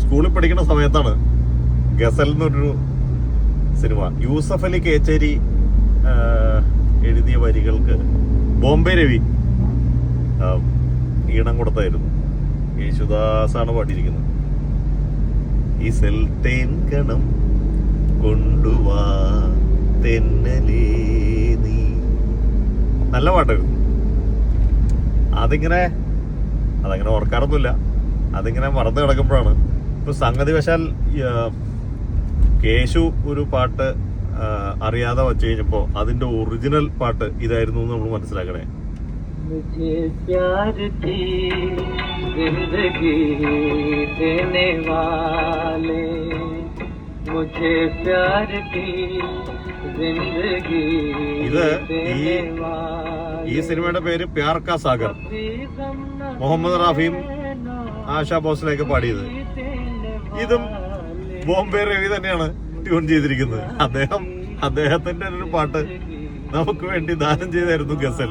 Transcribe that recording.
സ്കൂളിൽ പഠിക്കുന്ന സമയത്താണ് ഗസൽ എന്നൊരു സിനിമ. യൂസഫ് അലി കേച്ചേരി എഴുതിയ വരികൾക്ക് ബോംബെ രവി ഈണം കൊടുത്തായിരുന്നു. യേശുദാസാണ് പാടിയിരിക്കുന്നത്. ഈ സെൽത്തേൻ കണം കൊണ്ടുവാ തെന്നലേ നീ. നല്ല പാട്ടായിരുന്നു. അതങ്ങനെ ഓർക്കാറൊന്നുമില്ല. അതിങ്ങനെ മറന്നു കിടക്കുമ്പോഴാണ് ഇപ്പൊ സംഗതി വശാൽ കേശു ഒരു പാട്ട് അറിയാതെ വച്ചു കഴിഞ്ഞപ്പോ അതിന്റെ ഒറിജിനൽ പാട്ട് ഇതായിരുന്നു എന്ന് നമ്മൾ മനസ്സിലാക്കണേ. मुझे प्यार की जिंदगी देने वाले, मुझे प्यार की जिंदगी ഇത് ഈ സിനിമയുടെ പേര് പ്യാർ കാ സാഗർ. മുഹമ്മദ് റാഫിയും ആശാ ഭോസ്ലെയൊക്കെ പാടിയത്. ഇതും ബോംബെ രവി തന്നെയാണ് ട്യൂൺ ചെയ്തിരിക്കുന്നത്. അദ്ദേഹത്തിന്റെ ഒരു പാട്ട് നമുക്ക് വേണ്ടി ദാനം ചെയ്തായിരുന്നു ഗസൽ.